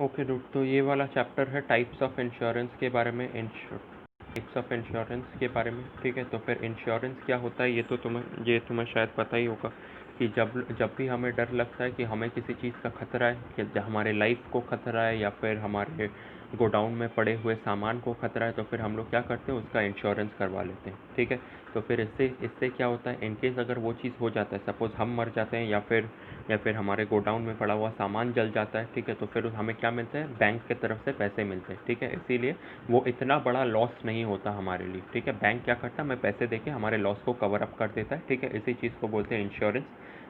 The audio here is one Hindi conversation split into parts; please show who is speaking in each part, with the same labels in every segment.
Speaker 1: ओके डूड, तो ये वाला चैप्टर है टाइप्स ऑफ इंश्योरेंस के बारे में, टाइप्स ऑफ इंश्योरेंस के बारे में। ठीक है, तो फिर इंश्योरेंस क्या होता है ये तुम्हें शायद पता ही होगा कि जब जब भी हमें डर लगता है कि हमें किसी चीज़ का खतरा है, कि हमारे लाइफ को खतरा है या फिर हमारे गोडाउन में पड़े हुए सामान को खतरा है, तो फिर हम लोग क्या करते हैं, उसका इंश्योरेंस करवा लेते हैं। ठीक है, तो फिर इससे इससे क्या होता है, इनकेस अगर वो चीज़ हो जाता है, सपोज़ हम मर जाते हैं या फिर हमारे गोडाउन में पड़ा हुआ सामान जल जाता है, ठीक है, तो फिर हमें क्या मिलता है, बैंक की तरफ से पैसे मिलते हैं। ठीक है, इसीलिए वो इतना बड़ा लॉस नहीं होता हमारे लिए। ठीक है, बैंक क्या करता है, हमें पैसे देके हमारे लॉस को कवर अप कर देता है। ठीक है, इसी चीज़ को बोलते हैं इंश्योरेंस।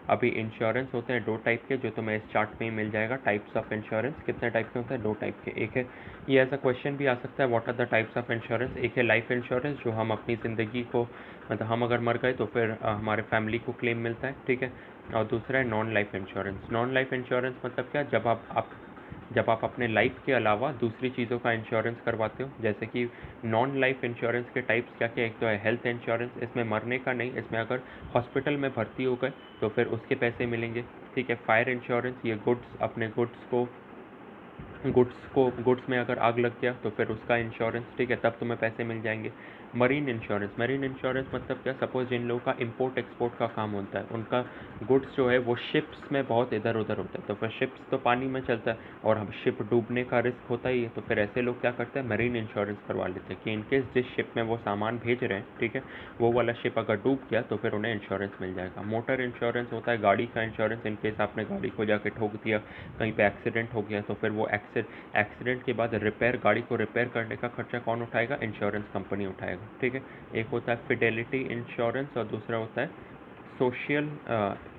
Speaker 1: अभी इंश्योरेंस होते हैं दो टाइप के, जो तुम्हें इस चार्ट में ही मिल जाएगा। टाइप्स ऑफ इंश्योरेंस कितने टाइप के होते हैं, दो टाइप के। एक है, ये ऐसा क्वेश्चन भी आ सकता है, what are the types of insurance. एक है लाइफ इंश्योरेंस, जो हम अपनी ज़िंदगी को, मतलब हम अगर मर गए तो फिर हमारे फैमिली को क्लेम मिलता है। ठीक है, और दूसरा है non life insurance. Non life insurance मतलब क्या, जब आप अपने लाइफ के अलावा दूसरी चीज़ों का इंश्योरेंस करवाते हो। जैसे कि नॉन लाइफ इंश्योरेंस के टाइप्स क्या क्या, एक तो है हेल्थ इंश्योरेंस, इसमें मरने का नहीं, इसमें अगर हॉस्पिटल में भर्ती हो गए तो फिर उसके पैसे मिलेंगे। ठीक है, फायर इंश्योरेंस, ये अपने गुड्स में अगर आग लग गया तो फिर उसका इंश्योरेंस, ठीक है, तब तुम्हें पैसे मिल जाएंगे। मरीन इंश्योरेंस मतलब क्या, सपोज जिन लोगों का इंपोर्ट एक्सपोर्ट का काम होता है, उनका गुड्स जो है वो शिप्स में बहुत इधर उधर होता है, तो फिर शिप्स तो पानी में चलता है और हम शिप डूबने का रिस्क होता ही है, तो फिर ऐसे लोग क्या करते हैं, मरीन इंश्योरेंस करवा लेते हैं कि इनकेस जिस शिप में वो सामान भेज रहे हैं, ठीक है, वो वाला शिप अगर डूब गया तो फिर उन्हें इंश्योरेंस मिल जाएगा। मोटर इंश्योरेंस होता है गाड़ी का इंश्योरेंस, इनकेस आपने गाड़ी को जाके ठोक दिया, कहीं पे एक्सीडेंट हो गया, तो फिर वो एक्सीडेंट के बाद गाड़ी को रिपेयर करने का खर्चा कौन उठाएगा, इंश्योरेंस कंपनी उठाएगा। ठीक है, एक होता है फिडेलिटी इंश्योरेंस और दूसरा होता है सोशल,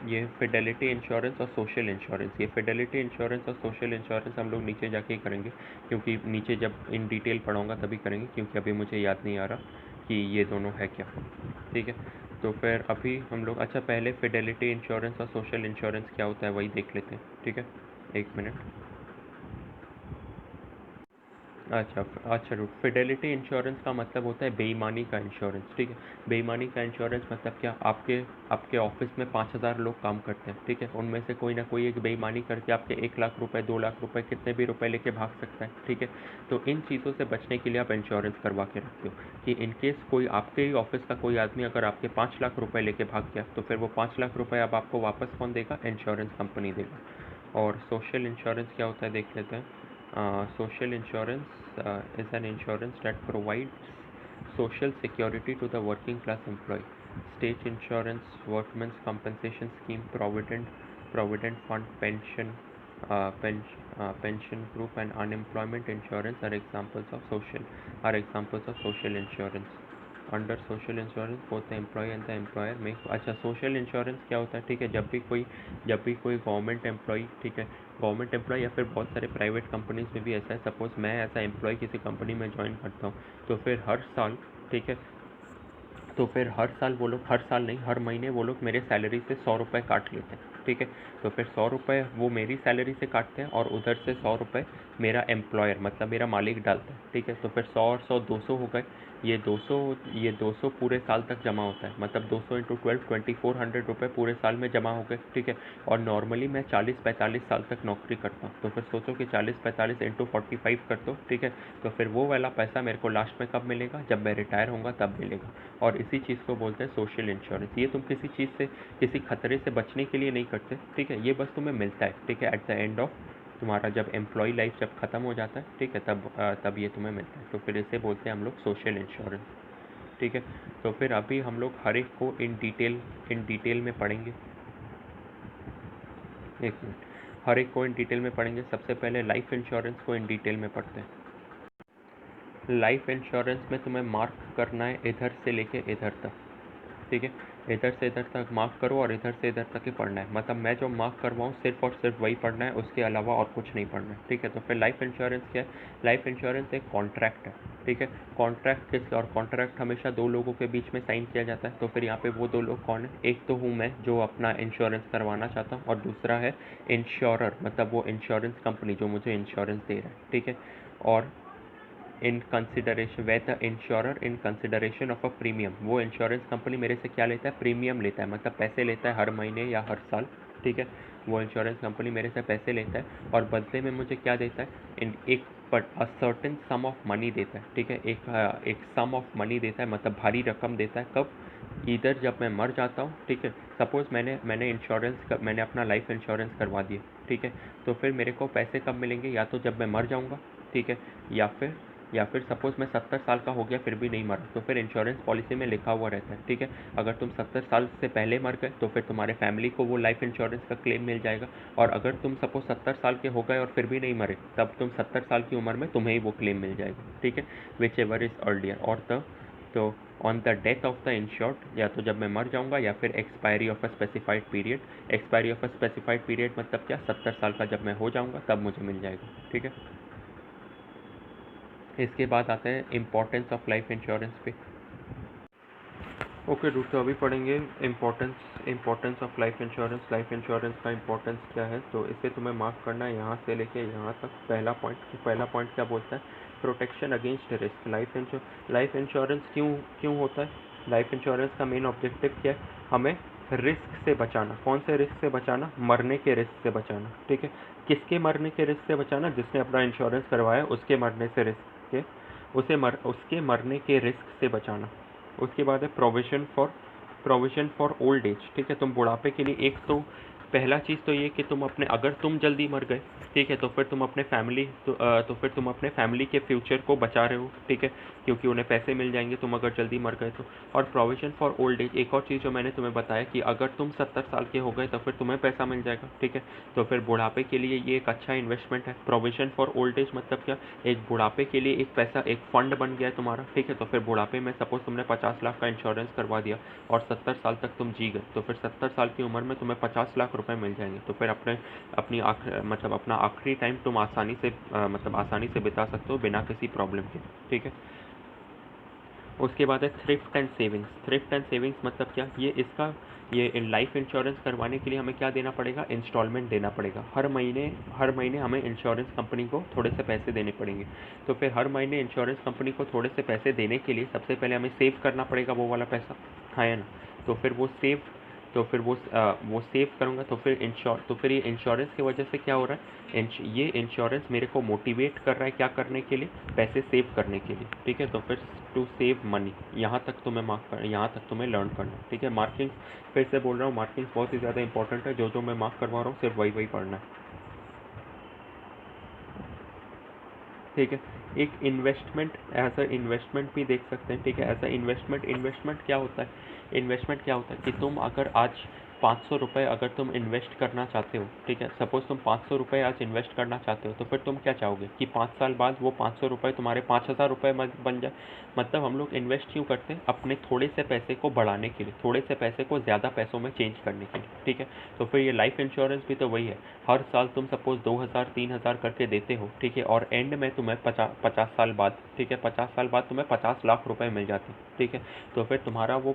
Speaker 1: ये फिडेलिटी इंश्योरेंस और सोशल इंश्योरेंस। ये फिडेलिटी इंश्योरेंस और सोशल इंश्योरेंस हम लोग नीचे जाके ही करेंगे, क्योंकि नीचे जब इन डिटेल पढ़ाऊँगा तभी करेंगे, क्योंकि अभी मुझे याद नहीं आ रहा कि ये दोनों है क्या। ठीक है, तो फिर अभी हम लोग, अच्छा पहले फिडेलिटी इंश्योरेंस और सोशल इंश्योरेंस क्या होता है वही देख लेते हैं। ठीक है, एक मिनट। अच्छा अच्छा रूट, फिडेलिटी इंश्योरेंस का मतलब होता है बेईमानी का इंश्योरेंस। ठीक है, बेईमानी का इंश्योरेंस मतलब क्या, आपके ऑफिस में 5,000 लोग काम करते हैं। ठीक है, उनमें से कोई ना कोई एक बेईमानी करके आपके 1 लाख रुपए, 2 लाख रुपए, कितने भी रुपए लेके भाग सकता है। ठीक है, तो इन चीज़ों से बचने के लिए आप इंश्योरेंस करवा के रखते हो कि इनकेस कोई आपके ही ऑफिस का कोई आदमी अगर आपके 5 लाख रुपए लेके भाग गया तो फिर वो 5 लाख रुपए अब आपको वापस कौन देगा, इंश्योरेंस कंपनी देगा। और सोशल इंश्योरेंस क्या होता है देख लेते हैं। Social insurance is an insurance that provides social security to the working class employee. State insurance, workmen's compensation scheme, provident fund, pension group, and unemployment insurance are examples of social insurance. Under social insurance both the employee and the employer में, अच्छा सोशल इंश्योरेंस क्या होता है, ठीक है, जब भी कोई गवर्नमेंट एम्प्लॉय, ठीक है, गवर्नमेंट एम्प्लॉय या फिर बहुत सारे प्राइवेट कंपनीज में भी ऐसा है, सपोज मैं ऐसा एम्प्लॉय किसी कंपनी में ज्वाइन करता हूँ, तो फिर हर साल, ठीक है, तो फिर हर साल वो लोग, हर साल नहीं, हर महीने वो लोग मेरे सैलरी से 100 रुपये काट लेते हैं। ठीक है, तो फिर 100 रुपये वो मेरी सैलरी से काटते हैं और उधर से 100 रुपये मेरा एम्प्लॉयर मतलब मेरा मालिक डालता है। ठीक है, तो फिर 100 और 100 200 हो गए। ये 200 पूरे साल तक जमा होता है, मतलब 200 इंटू 12, 2400 रुपये पूरे साल में जमा हो गए। ठीक है, और नॉर्मली मैं 40-45 साल तक नौकरी करता हूँ, तो फिर सोचो कि 40-45 इंटू 45 कर दो। ठीक है, तो फिर वो वाला पैसा मेरे को लास्ट में कब मिलेगा, जब मैं रिटायर होऊंगा तब मिलेगा। और इसी चीज़ को बोलते हैं सोशल इंश्योरेंस। ये तुम किसी चीज़ से, किसी खतरे से बचने के लिए नहीं करते। ठीक है, ये बस तुम्हें मिलता है। ठीक है, एट द एंड ऑफ तुम्हारा जब एम्प्लॉय लाइफ जब ख़त्म हो जाता है, ठीक है, तब ये तुम्हें मिलता है, तो फिर इसे बोलते हैं हम लोग सोशल इंश्योरेंस। ठीक है, तो फिर अभी हम लोग हर एक को इन डिटेल में पढ़ेंगे। एक मिनट, हर एक को इन डिटेल में पढ़ेंगे। सबसे पहले लाइफ इंश्योरेंस को इन डिटेल में पढ़ते हैं। लाइफ इंश्योरेंस में तुम्हें मार्क करना है इधर से लेके इधर तक। ठीक है, इधर से इधर तक मार्क करो और इधर से इधर तक ही पढ़ना है, मतलब मैं जो मार्क करवाऊँ सिर्फ और सिर्फ वही पढ़ना है, उसके अलावा और कुछ नहीं पढ़ना है। ठीक है, तो फिर लाइफ इंश्योरेंस क्या है, लाइफ इंश्योरेंस एक कॉन्ट्रैक्ट है। ठीक है, कॉन्ट्रैक्ट किसका, और कॉन्ट्रैक्ट हमेशा दो लोगों के बीच में साइन किया जाता है, तो फिर यहाँ पे वो दो लोग कौन है, एक तो हूँ मैं जो अपना इंश्योरेंस करवाना चाहता हूँ, और दूसरा है इंश्योरर, मतलब वो इंश्योरेंस कंपनी जो मुझे इंश्योरेंस दे रहा है। ठीक है, और in consideration way the insurer in consideration of a premium, वो इंश्योरेंस कंपनी मेरे से क्या लेता है, प्रीमियम लेता है, मतलब पैसे लेता है हर महीने या हर साल। ठीक है। वो इंश्योरेंस कंपनी मेरे से पैसे लेता है और बदले में मुझे क्या देता है, एक सर्टेन सम ऑफ मनी देता है, ठीक है। एक सम ऑफ मनी देता है, मतलब भारी रकम देता है। कब? इधर जब मैं मर जाता हूँ, ठीक है। सपोज मैंने अपना लाइफ इंश्योरेंस करवा दिया, ठीक है। तो फिर मेरे को पैसे कब मिलेंगे? या तो जब मैं मर जाऊँगा, ठीक है, या फिर सपोज़ मैं 70 साल का हो गया फिर भी नहीं मरा, तो फिर इंश्योरेंस पॉलिसी में लिखा हुआ रहता है, ठीक है। अगर तुम 70 साल से पहले मर गए तो फिर तुम्हारे फैमिली को वो लाइफ इंश्योरेंस का क्लेम मिल जाएगा, और अगर तुम सपोज 70 साल के हो गए और फिर भी नहीं मरे, तब तुम 70 साल की उम्र में तुम्हें ही वो क्लेम मिल जाएगा, ठीक है। Which ever is earlier. और तो on the death of the insured, या तो जब मैं मर जाऊंगा या फिर expiry of a specified period. Expiry of a specified period मतलब क्या? 70 साल का जब मैं हो जाऊंगा तब मुझे मिल जाएगा, ठीक है। इसके बाद आते हैं इम्पोर्टेंस ऑफ लाइफ इंश्योरेंस पे। ओके डूड, तो अभी पढ़ेंगे importance of life insurance. Life insurance का इम्पोर्टेंस क्या है, तो इसे तुम्हें मार्क करना है यहाँ से लेके यहाँ तक। पहला पॉइंट क्या बोलता है? Protection against risk. Life insurance क्यों होता है? लाइफ इंश्योरेंस का मेन ऑब्जेक्टिव क्या है? हमें रिस्क से बचाना। कौन से रिस्क से बचाना? मरने के रिस्क से बचाना, ठीक है। किसके मरने के रिस्क से बचाना? जिसने अपना इंश्योरेंस करवाया उसके मरने से रिस्क के उसके मरने के रिस्क से बचाना। उसके बाद है प्रोविजन फॉर ओल्ड एज, ठीक है। तुम बुढ़ापे के लिए एक तो पहला चीज़ तो ये कि अगर तुम जल्दी मर गए, ठीक है, तो फिर तुम अपने फैमिली के फ्यूचर को बचा रहे हो, ठीक है, क्योंकि उन्हें पैसे मिल जाएंगे तुम अगर जल्दी मर गए तो। और प्रोविजन फॉर ओल्ड एज, एक और चीज़ जो मैंने तुम्हें बताया कि अगर तुम 70 साल के हो गए तो फिर तुम्हें पैसा मिल जाएगा, ठीक है। तो फिर बुढ़ापे के लिए ये एक अच्छा इन्वेस्टमेंट है। प्रोविजन फॉर ओल्ड एज मतलब क्या? एक बुढ़ापे के लिए एक फंड बन गया है तुम्हारा, ठीक है। तो फिर बुढ़ापे में सपोज तुमने 50 लाख का इंश्योरेंस करवा दिया और 70 साल तक तुम जी गए, तो फिर 70 साल की उम्र में तुम्हें 50 लाख रुपए मिल जाएंगे। तो फिर अपना आखिरी टाइम तुम आसानी से बिता सकते हो बिना किसी प्रॉब्लम के, ठीक है। उसके बाद है thrift and savings. Thrift and savings मतलब क्या? ये लाइफ इंश्योरेंस करवाने के लिए हमें क्या देना पड़ेगा? इंस्टॉलमेंट देना पड़ेगा। हर महीने हमें इंश्योरेंस कंपनी को थोड़े से पैसे देने पड़ेंगे। तो फिर हर महीने इंश्योरेंस कंपनी को थोड़े से पैसे देने के लिए सबसे पहले हमें सेव करना पड़ेगा वो वाला पैसा, हाँ या ना? तो फिर वो सेव करूँगा तो फिर ये इंश्योरेंस की वजह से क्या हो रहा है? ये इंश्योरेंस मेरे को मोटिवेट कर रहा है क्या करने के लिए? पैसे सेव करने के लिए, ठीक है। तो फिर टू सेव मनी, यहाँ तक तुम्हें लर्न करना है, ठीक है। मार्किंग्स, फिर से बोल रहा हूँ, मार्किंग्स बहुत ही ज़्यादा इंपॉर्टेंट है। जो मैं मार्क करवा रहा हूँ सिर्फ वही पढ़ना है, ठीक है। एक इन्वेस्टमेंट भी देख सकते हैं, ठीक है। ऐसा इन्वेस्टमेंट क्या होता है? कि तुम अगर आज 500 रुपये अगर तुम इन्वेस्ट करना चाहते हो, ठीक है, सपोज तुम 500 रुपये आज इन्वेस्ट करना चाहते हो, तो फिर तुम क्या चाहोगे कि 5 साल बाद वो 500 रुपये तुम्हारे 5000 रुपये बन जाए। मतलब हम लोग इन्वेस्ट क्यों करते हैं? अपने थोड़े से पैसे को बढ़ाने के लिए, थोड़े से पैसे को ज़्यादा पैसों में चेंज करने के लिए, ठीक है। तो फिर ये लाइफ इंश्योरेंस भी तो वही है। हर साल तुम सपोज 2000-3000 करके देते हो, ठीक है, और एंड में तुम्हें 50 साल बाद, ठीक है, 50 साल बाद तुम्हें 50 लाख रुपए मिल जाते हैं, ठीक है। तो फिर तुम्हारा वो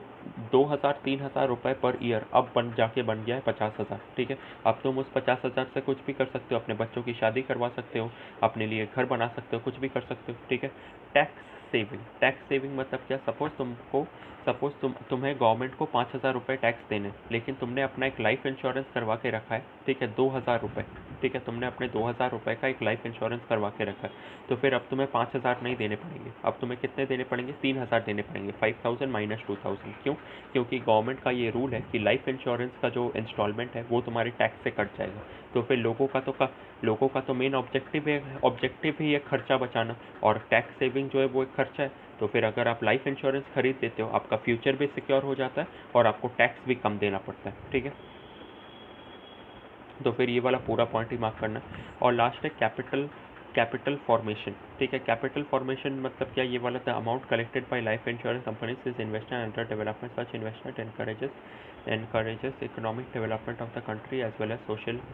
Speaker 1: 2000-3000 रुपये पर ईयर अब बन गया है 50,000, ठीक है। अब तुम उस 50,000 से कुछ भी कर सकते हो, अपने बच्चों की शादी करवा सकते हो, अपने लिए घर बना सकते हो, कुछ भी कर सकते हो, ठीक है। टैक्स सेविंग मतलब क्या? सपोज तुम्हें गवर्नमेंट को 5,000 रुपये टैक्स देने, लेकिन तुमने अपना एक लाइफ इंश्योरेंस करवा के रखा है, ठीक है, 2,000 रुपये, ठीक है। तुमने अपने 2,000 रुपये का एक लाइफ इंश्योरेंस करवा के रखा है, तो फिर अब तुम्हें 5,000 नहीं देने पड़ेंगे, अब तुम्हें कितने देने पड़ेंगे? 3,000 देने पड़ेंगे। 5,000 माइनस 2,000। क्यों? क्योंकि गवर्नमेंट का ये रूल है कि लाइफ इंश्योरेंस का जो इंस्टॉलमेंट है वो तुम्हारे टैक्स से कट जाएगा। तो फिर लोगों का तो मेन ऑब्जेक्टिव ही है खर्चा बचाना, और टैक्स सेविंग जो है वो एक खर्चा है। तो फिर अगर आप लाइफ इंश्योरेंस खरीद लेते हो, आपका फ्यूचर भी सिक्योर हो जाता है और आपको टैक्स भी कम देना पड़ता है, ठीक है। तो फिर ये वाला पूरा पॉइंट ही मार्क करना है। और लास्ट है कैपिटल फॉर्मेशन, ठीक है। कैपिटल फॉर्मेशन मतलब क्या? ये वाला the amount collected by life insurance companies is investment under development. Such investment encourages economic development of the country as well as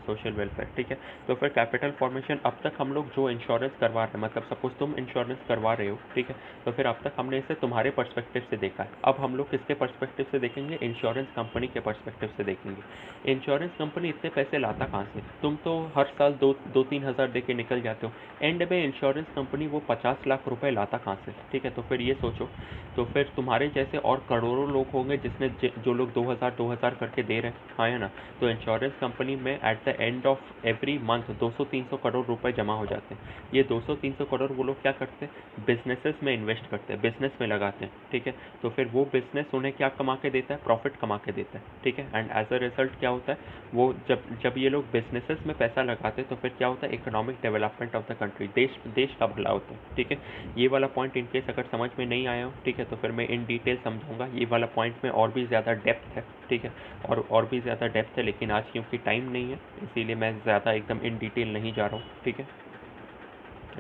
Speaker 1: social welfare, ठीक है। तो फिर कैपिटल फॉर्मेशन, अब तक हम लोग जो इंश्योरेंस करवा रहे हैं, मतलब सपोज तुम इंश्योरेंस करवा रहे हो, ठीक है, तो फिर अब तक हमने इसे तुम्हारे पर्सपेक्टिव से देखा है। अब हम लोग किसके पर्सपेक्टिव से देखेंगे? इंश्योरेंस कंपनी के पर्सपेक्टिव से देखेंगे। इंश्योरेंस कंपनी इतने पैसे लाता कहाँ से? तुम तो हर साल 2-3 हज़ार दे के निकल जाते हो। एंड में इंश्योरेंस कंपनी वो 50 लाख रुपए लाता कहाँ से, ठीक है। तो फिर ये सोचो, तो फिर तुम्हारे जैसे और करोड़ों लोग होंगे जिसने जो लोग 2000 करके दे रहे हैं, हाँ है ना। तो इंश्योरेंस कंपनी में at the end of every month 200-300 crore रुपए जमा हो जाते हैं। ये 200-300 करोड़ वो लोग क्या करते हैं, बिजनेसेस में इन्वेस्ट करते हैं, बिजनेस में लगाते हैं, ठीक है। तो फिर वो बिजनेस उन्हें क्या कमा के देता है, प्रॉफिट कमा के देता है, ठीक है। एंड एज अ रिजल्ट क्या होता है, वो जब ये लोग बिजनेसेस में पैसा लगाते हैं तो फिर क्या होता है, economic development of the country, देश का भला होता है, ठीक है। ये वाला पॉइंट इनकेस अगर समझ में नहीं आया हो, ठीक है, तो फिर मैं इन डिटेल समझाऊंगा। ये वाला पॉइंट में और भी ज़्यादा डेप्थ है, ठीक है, और भी ज़्यादा डेप्थ है, लेकिन आज क्योंकि टाइम नहीं है इसीलिए मैं ज़्यादा एकदम इन डिटेल नहीं जा रहा हूँ, ठीक है।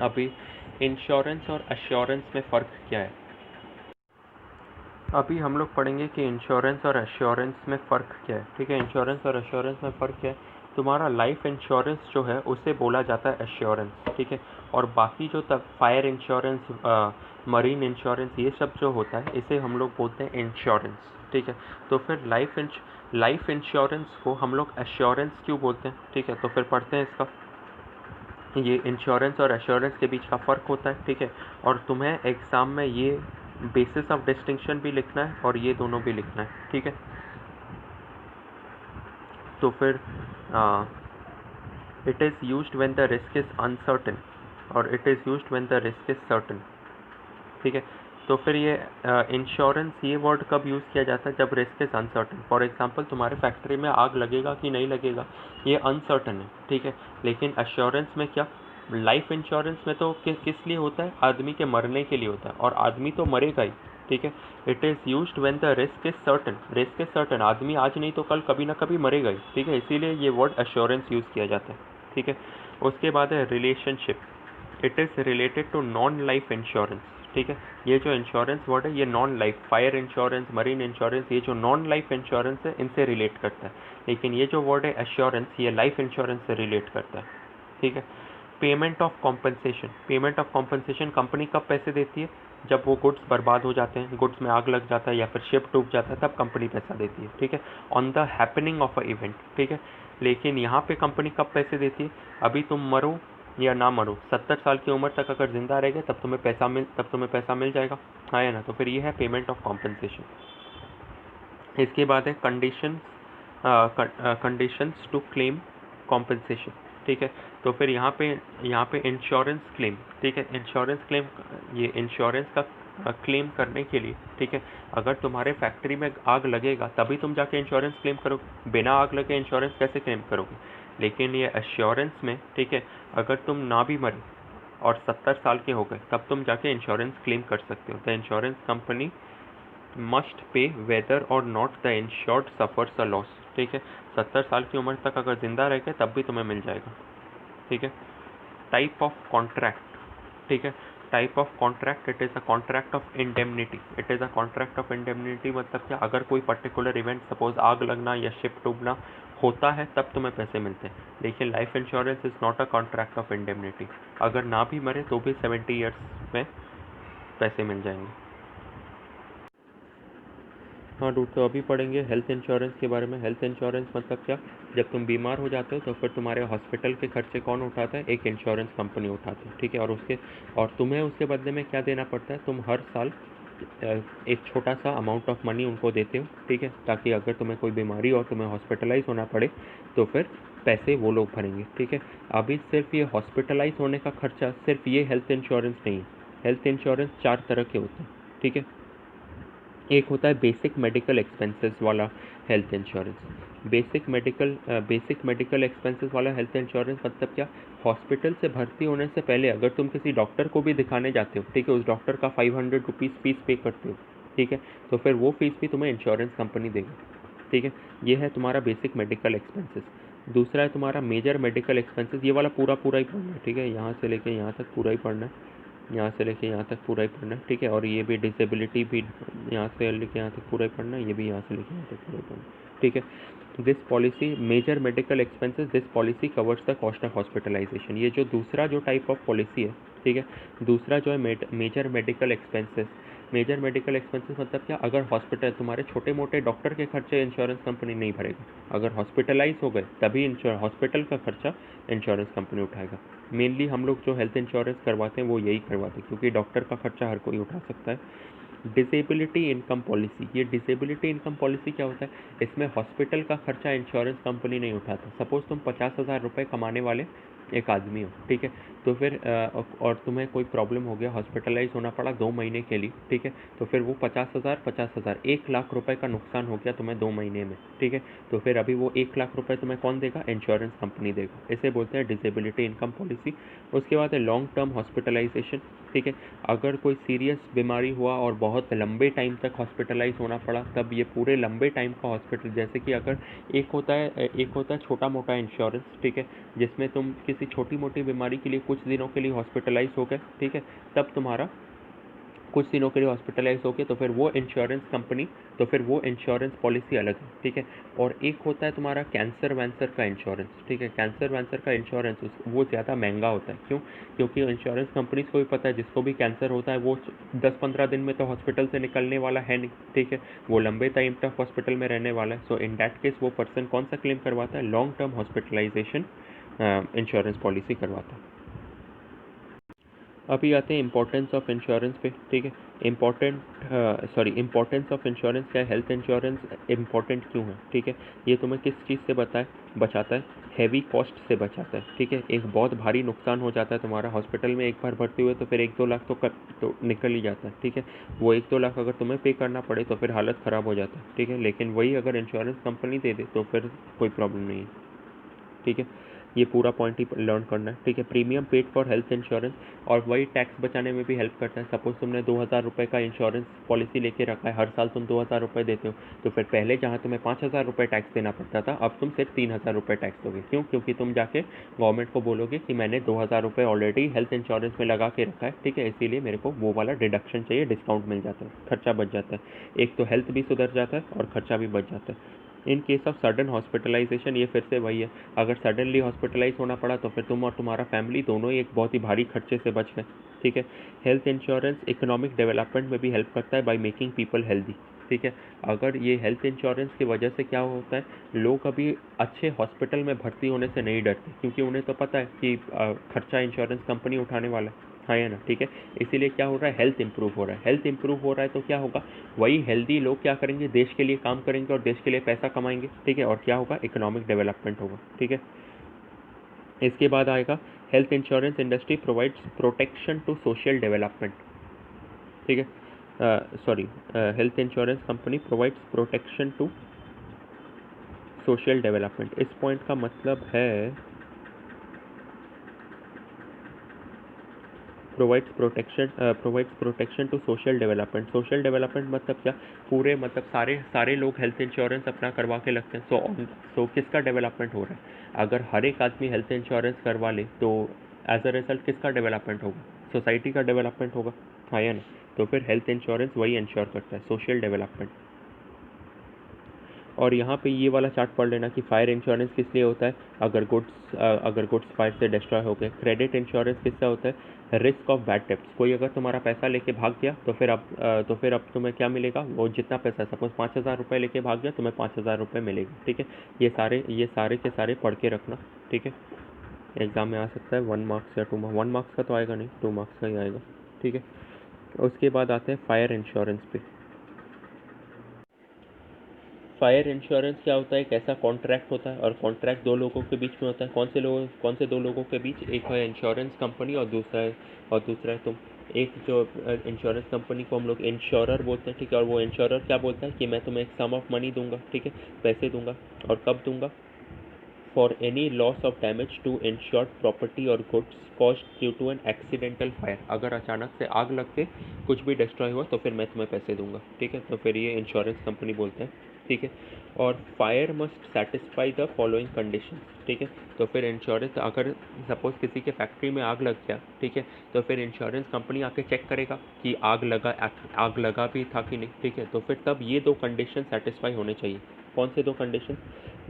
Speaker 1: अभी इंश्योरेंस और एश्योरेंस में फ़र्क क्या है, अभी हम लोग पढ़ेंगे कि इंश्योरेंस और एश्योरेंस में फ़र्क क्या है, ठीक है। इंश्योरेंस और एश्योरेंस में फ़र्क क्या है, तुम्हारा लाइफ इंश्योरेंस जो है उसे बोला जाता है एश्योरेंस, ठीक है। और बाकी जो तक फायर इंश्योरेंस, मरीन इंश्योरेंस, ये सब जो होता है इसे हम लोग बोलते हैं इंश्योरेंस, ठीक है। तो फिर लाइफ इंश्योरेंस को हम लोग एश्योरेंस क्यों बोलते हैं, ठीक है। तो फिर पढ़ते हैं इसका, ये इंश्योरेंस और एश्योरेंस के बीच का फ़र्क होता है, ठीक है। और तुम्हें एग्ज़ाम में ये बेसिस ऑफ डिस्टिंक्शन भी लिखना है और ये दोनों भी लिखना है, ठीक है। तो फिर it is used when the risk is uncertain और it is used when the risk is certain, ठीक है। तो फिर ये इंश्योरेंस, ये वर्ड कब यूज़ किया जाता है, जब risk is uncertain. For example तुम्हारे फैक्ट्री में आग लगेगा कि नहीं लगेगा, ये अनसर्टेन है, ठीक है। लेकिन एश्योरेंस में क्या, लाइफ इंश्योरेंस में तो किस लिए होता है, आदमी के मरने के लिए होता है, और आदमी तो मरेगा ही, ठीक है। It is used when the risk is certain, risk is certain, आदमी आज नहीं तो कल कभी ना कभी मरेगा ही, ठीक है। इसीलिए ये वर्ड एश्योरेंस यूज़ किया जाता है, ठीक है। उसके बाद है relationship, it is related to non life insurance, ठीक है। ये जो इंश्योरेंस वर्ड है ये non life, fire insurance, marine insurance, ये जो नॉन लाइफ इंश्योरेंस है इनसे रिलेट करता है। लेकिन ये जो वर्ड है एश्योरेंस, ये लाइफ इंश्योरेंस से रिलेट करता है, ठीक है। Payment of compensation, payment of compensation company कब पैसे देती है, जब वो गुड्स बर्बाद हो जाते हैं, गुड्स में आग लग जाता है या फिर शिप डूब जाता है, तब कंपनी पैसा देती है, ठीक है, on the happening of a event, ठीक है। लेकिन यहाँ पे कंपनी कब पैसे देती है, अभी तुम मरो या ना मरो, 70 साल की उम्र तक अगर जिंदा रह गए तब तुम्हें पैसा मिल जाएगा, हाँ है ना। तो फिर ये है पेमेंट ऑफ कॉम्पनसेशन। इसके बाद है कंडीशंस टू क्लेम कॉम्पनसेशन, ठीक है। तो फिर यहाँ पे इंश्योरेंस क्लेम, ठीक है, इंश्योरेंस क्लेम, ये इंश्योरेंस का क्लेम करने के लिए, ठीक है, अगर तुम्हारे फैक्ट्री में आग लगेगा तभी तुम जाके इंश्योरेंस क्लेम करोगे, बिना आग लगे इंश्योरेंस कैसे क्लेम करोगे। लेकिन ये एश्योरेंस में, ठीक है, अगर तुम ना भी मरे और 70 साल के हो गए तब तुम जाके इंश्योरेंस क्लेम कर सकते हो। The insurance company must pay whether or not the insured suffers a loss, ठीक है। 70 साल की उम्र तक अगर जिंदा रह गए तब भी तुम्हें मिल जाएगा, ठीक है। टाइप ऑफ कॉन्ट्रैक्ट, ठीक है, type of contract, it is a contract of indemnity, it is a contract of indemnity मतलब क्या, अगर कोई पर्टिकुलर इवेंट सपोज आग लगना या शिप डूबना होता है तब तुम्हें पैसे मिलते हैं। लेकिन life insurance is not a contract of indemnity, अगर ना भी मरे तो भी 70 ईयर्स में पैसे मिल जाएंगे। हाँ डूड, तो अभी पढ़ेंगे हेल्थ इंश्योरेंस के बारे में। हेल्थ इंश्योरेंस मतलब क्या, जब तुम बीमार हो जाते हो तो फिर तुम्हारे हॉस्पिटल के खर्चे कौन उठाता है, एक इंश्योरेंस कंपनी उठाती है, ठीक है। और तुम्हें उसके बदले में क्या देना पड़ता है, तुम हर साल एक छोटा सा अमाउंट ऑफ मनी उनको देते हो, ठीक है, ताकि अगर तुम्हें कोई बीमारी और तुम्हें हॉस्पिटलाइज होना पड़े तो फिर पैसे वो लोग भरेंगे, ठीक है। अभी सिर्फ ये हॉस्पिटलाइज होने का खर्चा, सिर्फ ये हेल्थ इंश्योरेंस नहीं है। हेल्थ इंश्योरेंस 4 तरह के होते हैं, ठीक है। एक होता है बेसिक मेडिकल एक्सपेंसेस वाला health insurance. Basic medical expenses वाला हेल्थ इंश्योरेंस मतलब क्या, हॉस्पिटल से भर्ती होने से पहले अगर तुम किसी डॉक्टर को भी दिखाने जाते हो, ठीक है, उस डॉक्टर का 500 रुपीज़ फीस पे करते हो, ठीक है, तो फिर वो फीस भी तुम्हें इंश्योरेंस कंपनी देगी, ठीक है। ये है तुम्हारा बेसिक मेडिकल एक्सपेंसेस। दूसरा है तुम्हारा मेजर मेडिकल एक्सपेंसेस, ये वाला पूरा ही पढ़ना है, ठीक है, यहाँ से लेके यहाँ तक पूरा ही पढ़ना है, यहाँ से लेके यहाँ तक पूरा ही पढ़ना है, ठीक है। और ये भी डिसेबिलिटी भी यहाँ से लेके यहाँ तक पूरा ही पढ़ना है, ये भी यहाँ से लेके यहाँ तक पूरा ही पढ़ना है, ठीक है। This policy major medical expenses, this policy covers the cost of hospitalisation. ये जो टाइप ऑफ पॉलिसी है, ठीक है, दूसरा जो है major medical expenses, major medical expenses मतलब क्या, अगर हॉस्पिटल तुम्हारे छोटे मोटे डॉक्टर के खर्चे इंश्योरेंस कंपनी नहीं भरेगा, अगर हॉस्पिटलाइज हो गए तभी हॉस्पिटल का खर्चा इंश्योरेंस कंपनी उठाएगा। मेनली हम लोग जो हेल्थ इंश्योरेंस करवाते हैं वो यही करवाते हैं, क्योंकि डॉक्टर का खर्चा हर कोई उठा सकता है। डिसेबिलिटी इनकम पॉलिसी, ये डिसेबिलिटी इनकम पॉलिसी क्या होता है, इसमें हॉस्पिटल का खर्चा इंश्योरेंस कंपनी नहीं उठाता। सपोज तुम 50,000 रुपये कमाने वाले एक आदमी हो, ठीक है, तो फिर और तुम्हें कोई प्रॉब्लम हो गया, हॉस्पिटलाइज होना पड़ा 2 महीने के लिए, ठीक है, तो फिर वो 50,000 1 लाख रुपए का नुकसान हो गया तुम्हें 2 महीने में, ठीक है, तो फिर अभी वो 1 लाख रुपए तुम्हें कौन देगा, इंश्योरेंस कंपनी देगा। इसे बोलते हैं डिसेबिलिटी इनकम पॉलिसी। उसके बाद है लॉन्ग टर्म हॉस्पिटलाइजेशन, ठीक है, अगर कोई सीरियस बीमारी हुआ और बहुत लंबे टाइम तक हॉस्पिटलाइज होना पड़ा, तब ये पूरे लंबे टाइम का हॉस्पिटल, जैसे कि अगर एक होता है छोटा मोटा इंश्योरेंस, ठीक है, जिसमें तुम किसी छोटी मोटी बीमारी के लिए कुछ दिनों के लिए हॉस्पिटलाइज हो गए, ठीक है, तब तुम्हारा कुछ दिनों के लिए हॉस्पिटलाइज हो गए, तो फिर वो इंश्योरेंस कंपनी, तो फिर वो इंश्योरेंस पॉलिसी अलग है, ठीक है। और एक होता है तुम्हारा कैंसर वैंसर का इंश्योरेंस, ठीक है, कैंसर वैंसर का इंश्योरेंस वो ज़्यादा महंगा होता है। क्यों? क्योंकि इंश्योरेंस कंपनीज को भी पता है जिसको भी कैंसर होता है वो 10-15 दिन में तो हॉस्पिटल से निकलने वाला है नहीं, ठीक है, वो लंबे टाइम तक हॉस्पिटल में रहने वाला है। सो इन डैट केस वो पर्सन कौन सा क्लेम करवाता है, long term hospitalisation insurance policy करवाता है। अभी आते हैं इंपॉर्टेंस ऑफ इंश्योरेंस पे, ठीक है। इंपॉर्टेंस ऑफ इंश्योरेंस क्या है, हेल्थ इंश्योरेंस इंपॉर्टेंट क्यों है, ठीक है, ये तुम्हें किस चीज़ से बचाता है, हैवी कॉस्ट से बचाता है, ठीक है। एक बहुत भारी नुकसान हो जाता है तुम्हारा हॉस्पिटल में, एक बार भर्ती हुए तो फिर 1-2 लाख तो निकल ही जाता है, ठीक है। वो 1-2 लाख अगर तुम्हें पे करना पड़े तो फिर हालत ख़राब हो जाता है, ठीक है, लेकिन वही अगर इंश्योरेंस कंपनी दे दे तो फिर कोई प्रॉब्लम नहीं है, ठीक है। ये पूरा पॉइंट ही लर्न करना है, ठीक है। Premium paid for health insurance, और वही टैक्स बचाने में भी हेल्प करता है। सपोज तुमने 2,000 रुपये का इंश्योरेंस पॉलिसी लेके रखा है, हर साल तुम 2,000 रुपये देते हो, तो फिर पहले जहाँ तुम्हें 5,000 रुपये टैक्स देना पड़ता था, अब तुम सिर्फ 3,000 रुपये टैक्स दोगे। क्यों? क्योंकि तुम जाके गवर्नमेंट को बोलोगे कि मैंने 2,000 रुपये ऑलरेडी हेल्थ इंश्योरेंस में लगा के रखा है, ठीक है, इसीलिए मेरे को वो वाला डिडक्शन चाहिए, डिस्काउंट मिल जाता है, खर्चा बच जाता है। एक तो हेल्थ भी सुधर जाता है और खर्चा भी बच जाता है। In case of sudden hospitalisation, ये फिर से वही है, अगर सडनली हॉस्पिटलाइज होना पड़ा तो फिर तुम और तुम्हारा फैमिली दोनों ही एक बहुत ही भारी खर्चे से बच गए, ठीक है। हेल्थ इंश्योरेंस इकोनॉमिक डेवलपमेंट में भी हेल्प करता है बाय मेकिंग पीपल हेल्दी, ठीक है। अगर ये हेल्थ इंश्योरेंस की वजह से क्या होता है, लोग अभी अच्छे हॉस्पिटल में भर्ती होने से नहीं डरते, क्योंकि उन्हें तो पता है कि खर्चा इंश्योरेंस कंपनी उठाने वाला है, हाँ या ना, ठीक है। इसीलिए क्या हो रहा है, हेल्थ इंप्रूव हो रहा है। हेल्थ इंप्रूव हो रहा है तो क्या होगा, वही हेल्दी लोग क्या करेंगे, देश के लिए काम करेंगे और देश के लिए पैसा कमाएंगे, ठीक है, और क्या होगा, इकोनॉमिक डेवलपमेंट होगा, ठीक है। इसके बाद आएगा health insurance industry provides protection to social development, ठीक है, sorry, health insurance company provides protection to social development. इस पॉइंट का मतलब है provides protection to social development. Social development मतलब क्या, पूरे मतलब सारे सारे लोग हेल्थ इंश्योरेंस अपना करवा के लगते हैं, सो किसका डेवलपमेंट हो रहा है, अगर हर एक आदमी हेल्थ इंश्योरेंस करवा ले तो एज अ रिजल्ट किसका डेवलपमेंट होगा, सोसाइटी का डेवलपमेंट होगा, हाँ या ना। तो फिर हेल्थ इंश्योरेंस वही इंश्योर करता है, सोशल डेवलपमेंट। और यहाँ पे ये वाला चार्ट पढ़ लेना कि फायर इंश्योरेंस किस लिए होता है, अगर गुड्स फायर से डिस्ट्रॉय हो गए। क्रेडिट इंश्योरेंस किससे होता है, रिस्क ऑफ बैड डेब्ट्स, कोई अगर तुम्हारा पैसा लेके भाग गया तो फिर अब तुम्हें क्या मिलेगा, वो जितना पैसा, सपोज 5,000 रुपये लेके भाग गया, तुम्हें 5,000 रुपये मिलेगा, ठीक है। ये सारे के सारे पढ़ के रखना, ठीक है। एग्जाम में आ सकता है 1 मार्क्स या 2 मार्क्स, 1 मार्क्स का तो आएगा नहीं, 2 मार्क्स का ही आएगा, ठीक है। उसके बाद आते हैं फायर इंश्योरेंस पे। फायर इंश्योरेंस क्या होता है, एक ऐसा कॉन्ट्रैक्ट होता है, और कॉन्ट्रैक्ट दो लोगों के बीच में होता है। कौन से दो लोगों के बीच, एक है इंश्योरेंस कंपनी और दूसरा है तुम। एक जो इंश्योरेंस कंपनी को हम लोग इंश्योरर बोलते हैं, ठीक है, और वो इंश्योरर क्या बोलता है कि मैं तुम्हें एक सम ऑफ मनी दूंगा, ठीक है, पैसे दूंगा, और कब दूंगा, for any loss of damage to insured property or goods cost due to an accidental fire. अगर अचानक से आग लग के कुछ भी डिस्ट्रॉय हुआ तो फिर मैं तुम्हें पैसे दूंगा, ठीक है, तो फिर ये इंश्योरेंस कंपनी बोलते हैं, ठीक है। और fire must satisfy the following condition, ठीक है, तो फिर इंश्योरेंस, अगर सपोज किसी के फैक्ट्री में आग लग गया, ठीक है, तो फिर इंश्योरेंस कंपनी आके चेक करेगा कि आग लगा भी था कि नहीं, ठीक है, तो फिर तब ये 2 कंडीशन सेटिस्फाई होने चाहिए। कौन से 2 condition,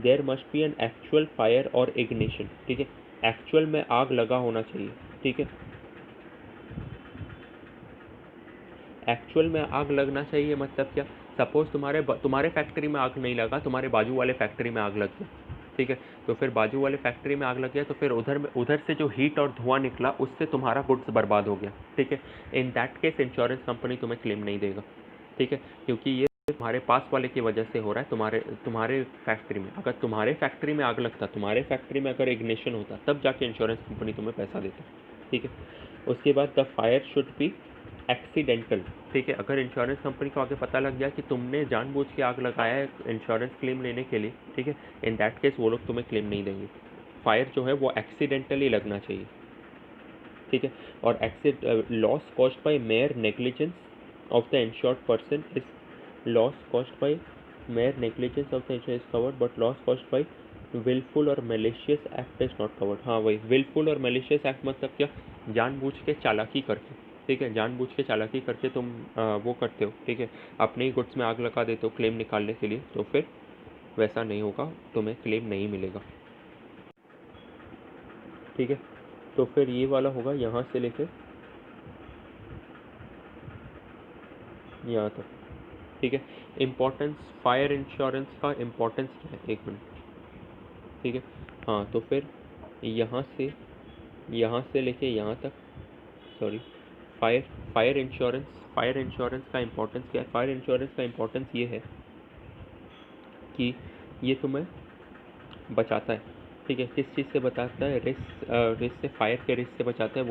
Speaker 1: there must be an actual fire और इग्निशन, ठीक है, एक्चुअल में आग लगा होना चाहिए, ठीक है, एक्चुअल में आग लगना चाहिए मतलब क्या, सपोज तुम्हारे फैक्ट्री में आग नहीं लगा, तुम्हारे बाजू वाले फैक्ट्री में आग लग गया, ठीक है, तो फिर बाजू वाले फैक्ट्री में आग लग गया तो फिर उधर से जो हीट और धुआं निकला उससे तुम्हारा गुड्स बर्बाद हो गया, ठीक है। In that case insurance company तुम्हें क्लेम नहीं देगा, ठीक है, क्योंकि ये तुम्हारे पास वाले की वजह से हो रहा है, तुम्हारे फैक्ट्री में। अगर तुम्हारे फैक्ट्री में आग लगता, तुम्हारे फैक्ट्री में अगर इग्निशन होता, तब जाके इंश्योरेंस कंपनी तुम्हें पैसा देता, ठीक है। उसके बाद the fire should be accidental, ठीक है। अगर इंश्योरेंस कंपनी को आगे पता लग गया कि तुमने जानबूझ के आग लगाया है इंश्योरेंस क्लेम लेने के लिए, ठीक है, इन दैट केस वो लोग तुम्हें क्लेम नहीं देंगे। फायर जो है वो एक्सीडेंटली लगना चाहिए, ठीक है। और loss caused by mere negligence of the insured person is loss caused by mere negligence of the insure is covered, but loss caused by wilful or malicious act is not covered. हाँ वही विलफुल और मेलिशियस एक्ट मतलब क्या, जानबूझ के चालाकी करके, ठीक है, जानबूझ के चालाकी करके तुम वो करते हो, ठीक है, अपने ही गुड्स में आग लगा देते हो क्लेम निकालने के लिए, तो फिर वैसा नहीं होगा, तुम्हें क्लेम नहीं मिलेगा, ठीक है। तो फिर ये वाला होगा यहाँ से लेके यहाँ तक, ठीक है। इम्पोर्टेंस फायर इंश्योरेंस का इम्पोर्टेंस क्या है, एक मिनट, ठीक है। हाँ तो फिर यहाँ से लेके यहाँ तक, सॉरी, फायर फायर इंश्योरेंस का इम्पोर्टेंस क्या है। फायर इंश्योरेंस का इम्पोर्टेंस ये है कि ये तुम्हें बचाता है, ठीक है। किस चीज़ से बचाता है, रिस्क से, फायर के रिस्क से बचाता है,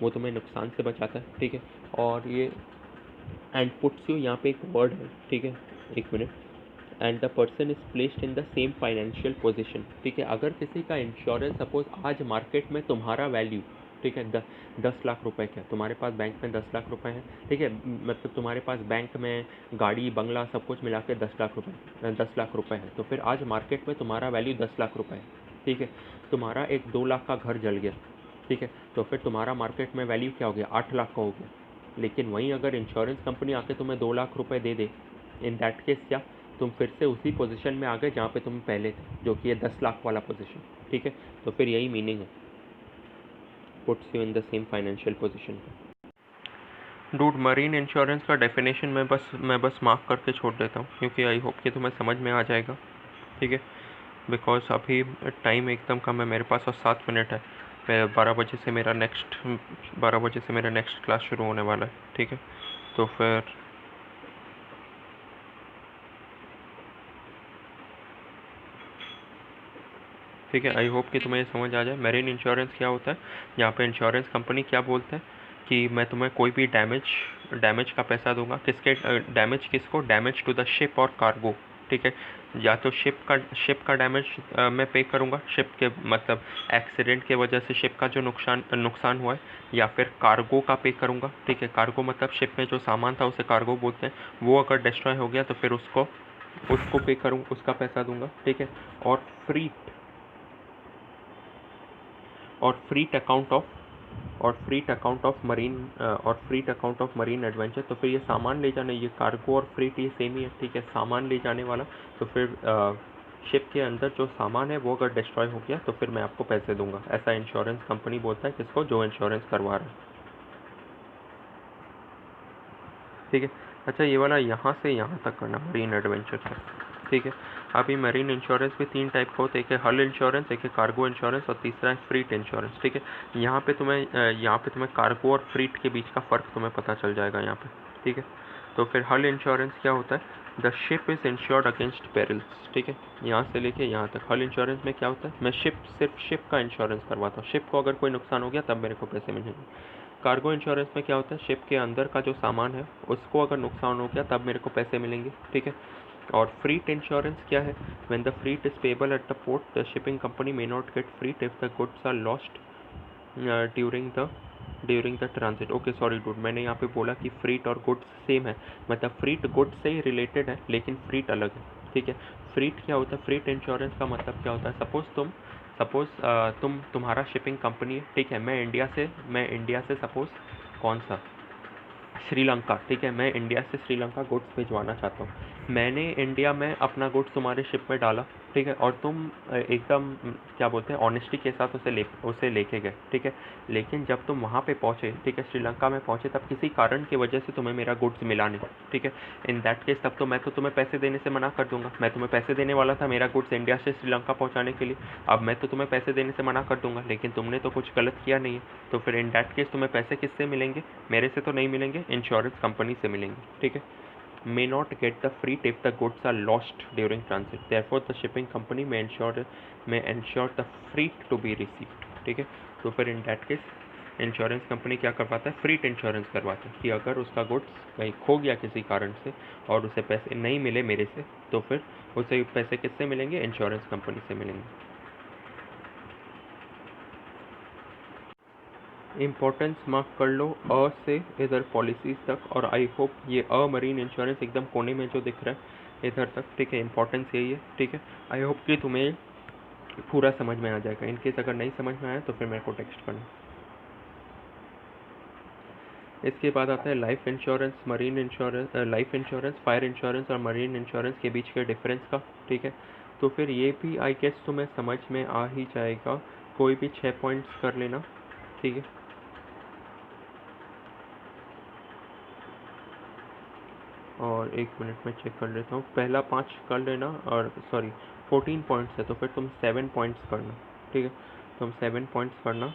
Speaker 1: वो तुम्हें नुकसान से बचाता है, ठीक है। और ये एंड पुट्स यू, यहाँ पे एक वर्ड है, ठीक है, एक minute, and the person is placed in the same financial position, ठीक है। अगर किसी का इंश्योरेंस सपोज आज मार्केट में तुम्हारा वैल्यू, ठीक है, 10 लाख रुपए का, तुम्हारे पास बैंक में 10 लाख रुपए हैं, ठीक है, मतलब तुम्हारे पास बैंक में गाड़ी बंगला सब कुछ मिला के 10 लाख रुपए है, तो फिर आज मार्केट में तुम्हारा वैल्यू 10 लाख रुपए है, ठीक है। तुम्हारा एक 2 लाख का घर जल गया, ठीक है, तो फिर तुम्हारा मार्केट में वैल्यू क्या हो गया, 8 लाख का हो गया। लेकिन वहीं अगर इंश्योरेंस कंपनी आके तुम्हें 2 लाख रुपए दे दे, इन दैट केस क्या, तुम फिर से उसी पोजीशन में आ गए जहाँ पे तुम पहले थे, जो कि ये 10 लाख वाला पोजीशन, ठीक है। तो फिर यही मीनिंग है, puts you in the same financial position. Dude, marine insurance का डेफिनेशन मैं बस मार्क करके छोड़ देता हूँ, क्योंकि आई होप कि तुम्हें समझ में आ जाएगा, ठीक है। बिकॉज अभी टाइम एकदम कम है मेरे पास और 7 मिनट है। मैं 12 बजे से मेरा नेक्स्ट क्लास शुरू होने वाला है, ठीक है। तो फिर ठीक है, आई होप कि तुम्हें ये समझ आ जाए मेरीन इंश्योरेंस क्या होता है। यहाँ पे इंश्योरेंस कंपनी क्या बोलता है कि मैं तुम्हें कोई भी डैमेज का पैसा दूंगा। डैमेज किसको, डैमेज टू द शिप और कार्गो, ठीक है। या तो शिप का डैमेज मैं पे करूंगा, शिप के मतलब एक्सीडेंट के वजह से शिप का जो नुकसान हुआ है, या फिर कार्गो का पे करूंगा, ठीक है। कार्गो मतलब शिप में जो सामान था उसे कार्गो बोलते हैं, वो अगर डिस्ट्रॉय हो गया तो फिर उसको पे करूँ, उसका पैसा दूंगा, ठीक है। और फ्रीट अकाउंट ऑफ मरीन एडवेंचर। तो फिर ये सामान ले जाने, ये कार्गो और फ्रीट ये सेम ही है, ठीक है, सामान ले जाने वाला। तो फिर शिप के अंदर जो सामान है वो अगर डिस्ट्रॉय हो गया तो फिर मैं आपको पैसे दूंगा, ऐसा इंश्योरेंस कंपनी बोलता है किसको, जो इंश्योरेंस करवा रहा है, ठीक है। अच्छा, ये वाला यहाँ से यहाँ तक करना, मरीन एडवेंचर से, ठीक है। अभी मरीन इंश्योरेंस भी 3 टाइप का होता है, एक है हल इंश्योरेंस, एक है कार्गो इंश्योरेंस और तीसरा है फ्रीट इंश्योरेंस, ठीक है। यहाँ पे तुम्हें कार्गो और फ्रीट के बीच का फ़र्क तुम्हें पता चल जाएगा यहाँ पे, ठीक है। तो फिर हल इंश्योरेंस क्या होता है, the ship is insured against perils, ठीक है, यहाँ से लेके यहाँ तक। हल इंश्योरेंस में क्या होता है, मैं सिर्फ शिप का इंश्योरेंस करवाता हूँ, शिप को अगर कोई नुकसान हो गया तब मेरे को पैसे मिलेंगे। कार्गो इंश्योरेंस में क्या होता है, शिप के अंदर का जो सामान है उसको अगर नुकसान हो गया तब मेरे को पैसे मिलेंगे, ठीक है। और फ्रीट इंश्योरेंस क्या है, when the freight is payable at the port the shipping company may not get freight if the goods are lost during the transit. Okay sorry dude, मैंने यहाँ पे बोला कि फ्रीट और गुड्स सेम है, मतलब फ्रीट गुड्स से ही रिलेटेड है लेकिन फ्रीट अलग है, ठीक है। फ्रीट क्या होता है, फ्रीट इंश्योरेंस का मतलब क्या होता है, सपोज तुम्हारा शिपिंग कंपनी है, ठीक है। मैं इंडिया से सपोज कौन सा, श्रीलंका, ठीक है, मैं इंडिया से श्रीलंका गुड्स भिजवाना चाहता हूँ। मैंने इंडिया में अपना गुड्स तुम्हारे शिप में डाला, ठीक है, और तुम एकदम क्या बोलते हैं ऑनेस्टी के साथ उसे लेके गए, ठीक है। लेकिन जब तुम वहाँ पे पहुँचे, ठीक है, श्रीलंका में पहुँचे, तब किसी कारण की वजह से तुम्हें मेरा गुड्स मिला नहीं, ठीक है। इन दैट केस तब तो मैं तो तुम्हें पैसे देने से मना कर दूंगा। मैं तुम्हें पैसे देने वाला था मेरा गुड्स इंडिया से श्रीलंका पहुँचाने के लिए। अब मैं तो तुम्हें पैसे देने से मना कर दूंगा, लेकिन तुमने तो कुछ गलत किया नहीं है। तो फिर इन दैट केस तुम्हें पैसे किससे मिलेंगे? मेरे से तो नहीं मिलेंगे, इंश्योरेंस कंपनी से मिलेंगे, ठीक है। May not get the freight if the goods are lost during transit. Therefore, the shipping company may ensure the freight to be received. ठीक है, तो फिर इन डैट केस इंश्योरेंस कंपनी क्या करवाता है? फ्रीट इंश्योरेंस करवाता है कि अगर उसका गुड्स कहीं खो गया किसी कारण से और उसे पैसे नहीं मिले मेरे से, तो फिर उसे पैसे किससे मिलेंगे? इंश्योरेंस कंपनी से मिलेंगे। इम्पोर्टेंस मार्क कर लो अ से इधर पॉलिसीज तक, और आई होप ये अ मरीन इंश्योरेंस एकदम कोने में जो दिख रहा है इधर तक, ठीक है, इंपॉर्टेंस यही है, ठीक है। आई होप कि तुम्हें पूरा समझ में आ जाएगा। इनकेस अगर नहीं समझ में आया तो फिर मेरे को टेक्स्ट करना। इसके बाद आता है life insurance, marine insurance, life insurance, fire insurance और मरीन इंश्योरेंस के बीच के डिफरेंस का, ठीक है। तो फिर ये भी आई गेस तुम्हें समझ में आ ही जाएगा। कोई भी 6 पॉइंट्स कर लेना, ठीक है। और 1 मिनट में चेक कर लेता हूँ। पहला 5 कर लेना, और सॉरी 14 पॉइंट्स है, तो फिर तुम 7 पॉइंट्स करना, ठीक है। तुम 7 पॉइंट्स करना।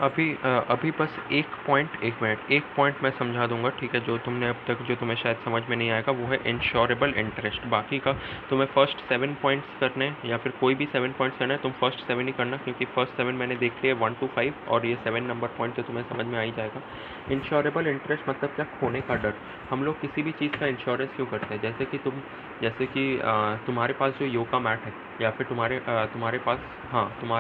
Speaker 1: अभी बस एक मिनट, एक पॉइंट मैं समझा दूंगा, ठीक है। जो तुमने अब तक जो तुम्हें शायद समझ में नहीं आएगा वो है इंश्योरेबल इंटरेस्ट। बाकी का तुम्हें फर्स्ट 7 पॉइंट्स करने हैं, या फिर कोई भी 7 पॉइंट्स करना है, तुम फर्स्ट 7 ही करना, क्योंकि फर्स्ट 7 मैंने देख लिया 1 to 5, और ये 7 नंबर पॉइंट तो तुम्हें समझ में आ ही जाएगा। इंश्योरेबल इंटरेस्ट मतलब क्या? खोने का डर। हम लोग किसी भी चीज़ का इंश्योरेंस क्यों करते हैं? जैसे कि तुम्हारे पास जो योगा मैट है, या फिर तुम्हारे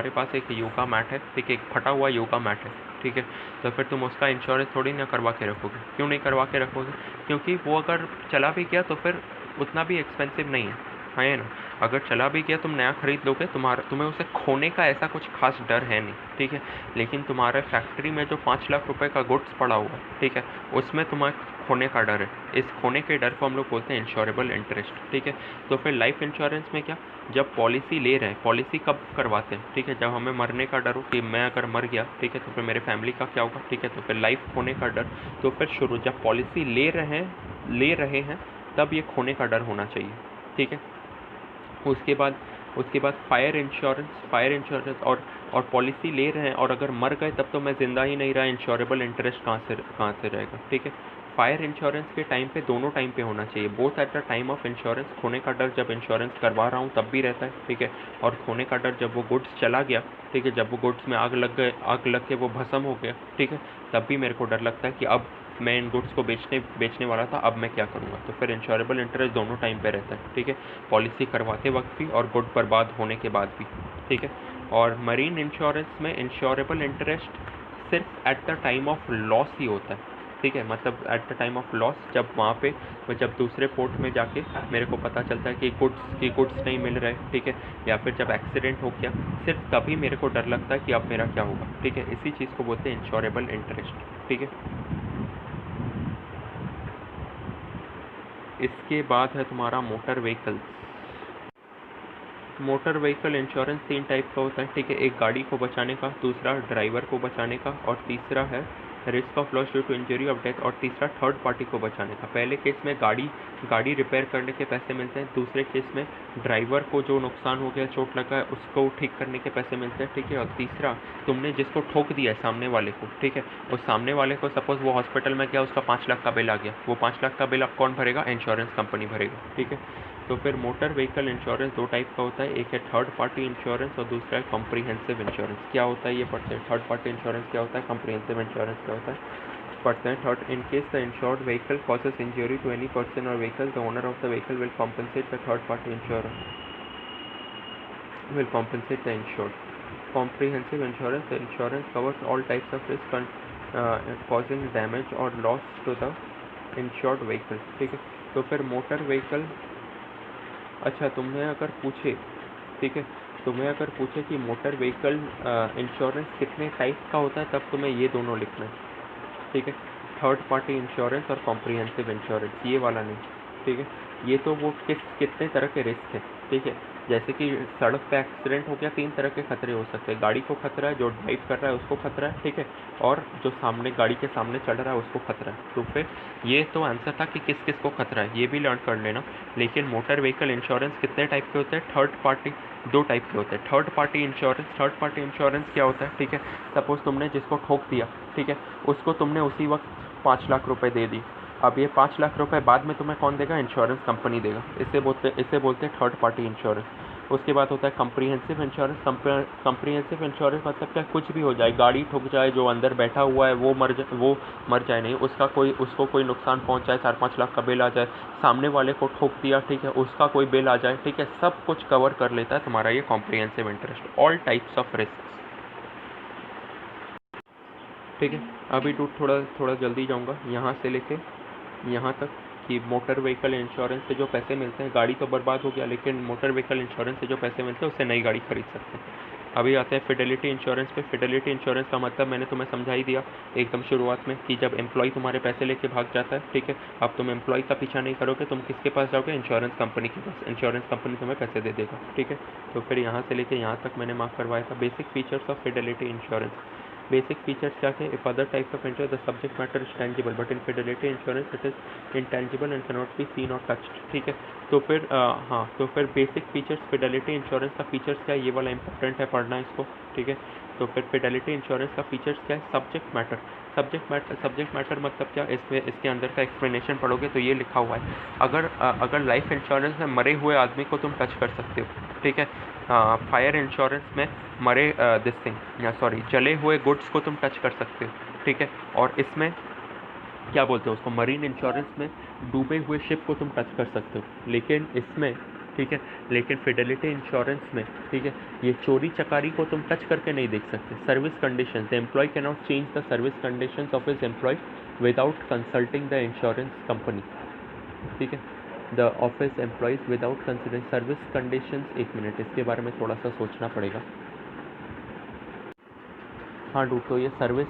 Speaker 1: पास एक योगा मैट है, ठीक है, एक फटा हुआ योगा मैट है, ठीक है। तो फिर तुम उसका इंश्योरेंस थोड़ी ना करवा के रखोगे। क्यों नहीं करवा के रखोगे? क्योंकि वो अगर चला भी गया तो फिर उतना भी एक्सपेंसिव नहीं है ना। अगर चला भी गया तुम नया खरीद लोगे, तुम्हें उसे खोने का ऐसा कुछ खास डर है नहीं, ठीक है। लेकिन तुम्हारे फैक्ट्री में जो 5 लाख रुपए का गुड्स पड़ा हुआ है, ठीक है, उसमें तुम्हें खोने का डर है। इस खोने के डर को हम लोग बोलते हैं इंश्योरेबल इंटरेस्ट, ठीक है। तो फिर लाइफ इंश्योरेंस में क्या? जब पॉलिसी ले रहे हैं, पॉलिसी कब करवाते हैं? ठीक है, जब हमें मरने का डर हो कि मैं अगर मर गया, ठीक है, तो फिर मेरे फैमिली का क्या होगा, ठीक है। तो फिर लाइफ खोने का डर। तो फिर जब पॉलिसी ले रहे हैं तब ये खोने का डर होना चाहिए, ठीक है। उसके बाद फायर इंश्योरेंस और पॉलिसी ले रहे हैं, और अगर मर गए तब तो मैं ज़िंदा ही नहीं रहा, इंश्योरेबल इंटरेस्ट कहाँ से रहेगा, ठीक है। फायर इंश्योरेंस के टाइम पे दोनों टाइम पे होना चाहिए, both at the time of insurance. खोने का डर जब इंश्योरेंस करवा रहा हूँ तब भी रहता है, ठीक है। और खोने का डर जब वो गुड्स चला गया, ठीक है, जब वो गुड्स में आग लग के वो भस्म हो गया, ठीक है, तब भी मेरे को डर लगता है कि अब मैं इन गुड्स को बेचने वाला था, अब मैं क्या करूँगा। तो फिर इंश्योरेबल इंटरेस्ट दोनों टाइम पे रहता है, ठीक है, पॉलिसी करवाते वक्त भी और गुड बर्बाद होने के बाद भी, ठीक है। और मरीन इंश्योरेंस में इंश्योरेबल इंटरेस्ट सिर्फ at the time of loss ही होता है, ठीक है। मतलब at the time of loss, जब दूसरे पोर्ट में जाके मेरे को पता चलता है कि गुड्स नहीं मिल रहे, ठीक है, या फिर जब एक्सीडेंट हो गया, सिर्फ तभी मेरे को डर लगता है कि अब मेरा क्या होगा, ठीक है। इसी चीज़ को बोलते हैं इंश्योरेबल इंटरेस्ट, ठीक है। इसके बाद है तुम्हारा motor vehicles. Motor vehicle insurance 3 type का होता है, ठीक है। एक गाड़ी को बचाने का, दूसरा ड्राइवर को बचाने का, और तीसरा है risk of loss due to injury of death, और तीसरा थर्ड पार्टी को बचाने का। पहले केस में गाड़ी रिपेयर करने के पैसे मिलते हैं, दूसरे केस में ड्राइवर को जो नुकसान हो गया, चोट लगा है, उसको ठीक करने के पैसे मिलते हैं, ठीक है। और तीसरा, तुमने जिसको ठोक दिया है सामने वाले को, ठीक है, उस सामने वाले को सपोज वो हॉस्पिटल में गया, उसका 5 लाख का बिल आ गया, वो 5 लाख का बिल अब कौन भरेगा? इंश्योरेंस कंपनी भरेगा, ठीक है। तो फिर मोटर व्हीकल इंश्योरेंस 2 टाइप का होता है, एक है थर्ड पार्टी इंश्योरेंस और दूसरा है कॉम्प्रिहेंसिव इंश्योरेंस। क्या होता है ये पढ़ते हैं। थर्ड पार्टी इंश्योरेंस क्या होता है, कॉम्प्रिहेंसिव इंश्योरेंस क्या होता है, पढ़ते हैं। Third, in case the insured vehicle causes injury to any person or vehicle, the owner of the vehicle will compensate the third party insure will compensate the insured. Comprehensive insurance, the insurance covers all types of risk causing damage or loss to the insured vehicle, ठीक है। तो फिर मोटर व्हीकल अच्छा, तुम्हें अगर पूछे, ठीक है, तुम्हें अगर पूछे कि मोटर व्हीकल इंश्योरेंस कितने टाइप का होता है, तब तुम्हें ये दोनों लिखना है, ठीक है, थर्ड पार्टी इंश्योरेंस और कॉम्प्रिहेंसिव इंश्योरेंस, ये वाला नहीं, ठीक है। ये तो वो कितने तरह के रिस्क है, ठीक है। जैसे कि सड़क पे एक्सीडेंट हो गया, 3 तरह के खतरे हो सकते हैं। गाड़ी को खतरा है, जो ड्राइव कर रहा है उसको खतरा है, ठीक है, और जो सामने गाड़ी के सामने चढ़ रहा है उसको खतरा है। तो फिर ये तो आंसर था कि किस किस को खतरा है, ये भी लर्न कर लेना। लेकिन मोटर व्हीकल इंश्योरेंस कितने टाइप के होते हैं? थर्ड पार्टी 2 टाइप के होते हैं। थर्ड पार्टी इंश्योरेंस क्या होता है, ठीक है, सपोज तुमने जिसको ठोक दिया, ठीक है, उसको तुमने उसी वक्त 5 लाख रुपए दे दी। अब ये 5 लाख रुपए बाद में तुम्हें कौन देगा? इंश्योरेंस कंपनी देगा। इसे बोलते हैं थर्ड पार्टी इंश्योरेंस। उसके बाद होता है कम्प्रीहेंसिव इंश्योरेंस। कम्प्रीहेंसिव इंश्योरेंस मतलब क्या? कुछ भी हो जाए, गाड़ी ठुक जाए, जो अंदर बैठा हुआ है वो मर जाए नहीं, उसको कोई नुकसान पहुंच जाए, 4-5 लाख का बिल आ जाए, सामने वाले को ठोक दिया, ठीक है, उसका कोई बिल आ जाए, ठीक है, सब कुछ कवर कर लेता है तुम्हारा ये comprehensive interest, all types of risk, ठीक है। अभी थोड़ा थोड़ा जल्दी जाऊंगा, यहाँ से लेके यहाँ तक कि मोटर व्हीकल इंश्योरेंस से जो पैसे मिलते हैं, गाड़ी तो बर्बाद हो गया, लेकिन मोटर व्हीकल इंश्योरेंस से जो पैसे मिलते हैं उससे नई गाड़ी खरीद सकते हैं। अभी आते हैं फिडेलिटी इंश्योरेंस पे। फिडेलिटी इंश्योरेंस का मतलब मैंने तुम्हें समझा ही दिया एकदम शुरुआत में कि जब एम्प्लॉय तुम्हारे पैसे लेके भाग जाता है, ठीक है, अब तुम एम्प्लॉय का पीछा नहीं करोगे, तुम किसके पास जाओगे? इंश्योरेंस कंपनी के पास। इंश्योरेंस कंपनी तुम्हें पैसे दे देगा, ठीक है। तो फिर यहाँ से लेके यहाँ तक मैंने मार्क करवाया था basic features of fidelity insurance. Basic features क्या थे? If other types of insurance the subject matter is tangible, but in Fidelity insurance it is intangible and cannot be seen और टच्ड, ठीक है। तो फिर हाँ, तो फिर बेसिक फीचर्स फिडेलिटी इंश्योरेंस का फीचर्स क्या है, ये वाला इंपॉर्टेंट है पढ़ना इसको, ठीक है। तो फिर फिडेलिटी इंश्योरेंस का फीचर्स क्या है? सब्जेक्ट मैटर मतलब क्या? इसमें इसके अंदर का एक्सप्लेनेशन पढ़ोगे तो ये लिखा हुआ है, अगर लाइफ इंश्योरेंस में मरे हुए आदमी को तुम टच कर सकते हो, ठीक है। फायर इंश्योरेंस में जले हुए गुड्स को तुम टच कर सकते हो, ठीक है। और इसमें क्या बोलते हो उसको, मरीन इंश्योरेंस में डूबे हुए शिप को तुम टच कर सकते हो, लेकिन इसमें, ठीक है, लेकिन फिडेलिटी इंश्योरेंस में, ठीक है, ये चोरी चकारी को तुम टच करके नहीं देख सकते। Service conditions, the employee can not change the service conditions of his employee without consulting the insurance company, ठीक है। The office employees without considering service conditions. 1 minute, इसके बारे में थोड़ा सा सोचना पड़ेगा। हाँ डू, तो ये सर्विस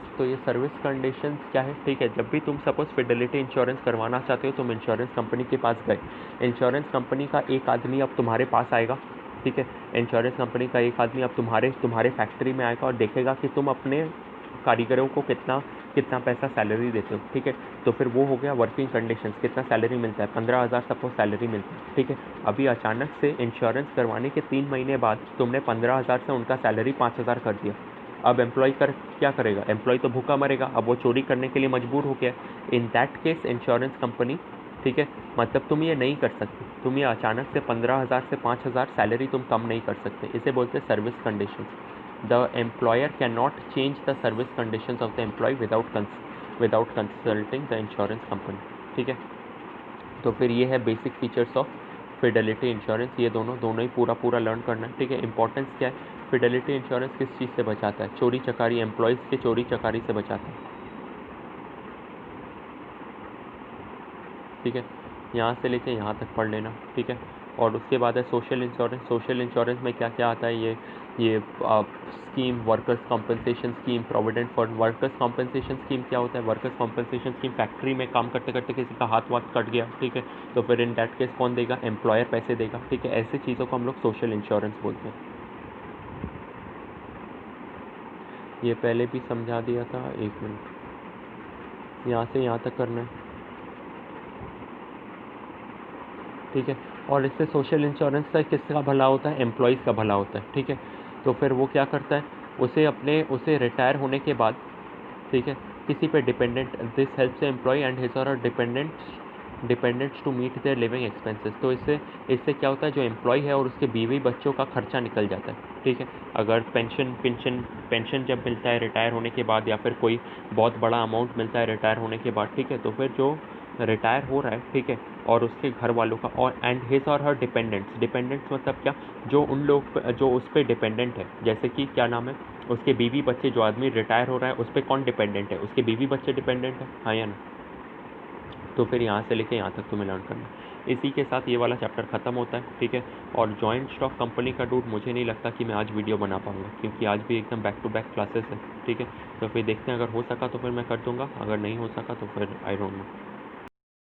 Speaker 1: कंडीशंस क्या है, ठीक है। जब भी तुम सपोज फिडेलिटी इंश्योरेंस करवाना चाहते हो, तुम इंश्योरेंस कंपनी के पास गए, इंश्योरेंस कंपनी का एक आदमी अब तुम्हारे पास आएगा, ठीक है। इंश्योरेंस कंपनी का एक आदमी अब तुम्हारे फैक्ट्री में आएगा और देखेगा कि तुम अपने कारीगरों को कितना कितना पैसा सैलरी देते हो, ठीक है। तो फिर वो हो गया वर्किंग कंडीशंस, कितना सैलरी मिलता है, 15,000 सपोज सैलरी मिलती है, ठीक है। अभी अचानक से इंश्योरेंस करवाने के 3 महीने बाद तुमने 15,000 से उनका सैलरी 5,000 कर दिया। अब एम्प्लॉय क्या करेगा? एम्प्लॉय तो भूखा मरेगा, अब वो चोरी करने के लिए मजबूर हो गया। In that case insurance company, ठीक है, मतलब तुम ये नहीं कर सकते, तुम ये अचानक से 15,000 से 5,000 सैलरी तुम कम नहीं कर सकते, इसे बोलते हैं service conditions. The employer can not change the service conditions of the employee without consulting the insurance company, ठीक है। तो फिर ये है basic features of fidelity insurance. ये दोनों ही पूरा लर्न करना है, ठीक है। इंपॉर्टेंस क्या है? फिडेलिटी इंश्योरेंस किस चीज़ से बचाता है? चोरी चकारी, एम्प्लॉयज़ के चोरी चकारी से बचाता है, ठीक है। यहाँ से लेके यहाँ तक पढ़ लेना, ठीक है। और उसके बाद है सोशल इंश्योरेंस। सोशल इंश्योरेंस में क्या क्या आता है? ये scheme, workers compensation scheme, provident fund. Workers compensation scheme क्या होता है? वर्कर्स कॉम्पनसेशन स्कीम, फैक्ट्री में काम करते करते किसी का हाथ वाथ कट गया, ठीक है, तो फिर इन डैट केस कौन देगा? एम्प्लॉयर पैसे देगा, ठीक है। ऐसी चीज़ों को हम लोग सोशल इंश्योरेंस बोलते हैं। ये पहले भी समझा दिया था, 1 मिनट, यहाँ से यहाँ तक करना है, ठीक है। और इससे सोशल इंश्योरेंस से किसका भला होता है? एम्प्लॉयज़ का भला होता है, ठीक है। तो फिर वो क्या करता है? उसे रिटायर होने के बाद, ठीक है, किसी पे dependent, this helps employ and his or dependents to meet their living expenses. तो इससे क्या होता है? जो एम्प्लॉय है और उसके बीवी बच्चों का खर्चा निकल जाता है, ठीक है। अगर पेंशन जब मिलता है रिटायर होने के बाद, या फिर कोई बहुत बड़ा अमाउंट मिलता है रिटायर होने के बाद, ठीक है, तो फिर जो रिटायर हो रहा है, ठीक है, और उसके घर वालों का, और एंड हिज और हर डिपेंडेंट्स मतलब क्या? जो उस पर डिपेंडेंट है, जैसे कि क्या नाम है, उसके बीवी बच्चे, जो आदमी रिटायर हो रहा है उस पर कौन डिपेंडेंट है? उसके बीवी बच्चे डिपेंडेंट है, हाँ या ना? तो फिर यहाँ से लेके यहाँ तक तुम्हें लर्न करना है। इसी के साथ ये वाला चैप्टर ख़त्म होता है, ठीक है। और जॉइंट स्टॉक कंपनी का डूड मुझे नहीं लगता कि मैं आज वीडियो बना पाऊँगा, क्योंकि आज भी एकदम बैक टू बैक क्लासेस है, ठीक है। तो फिर देखते हैं, अगर हो सका तो फिर मैं कर दूँगा, अगर नहीं हो सका तो फिर आई डोंट नो।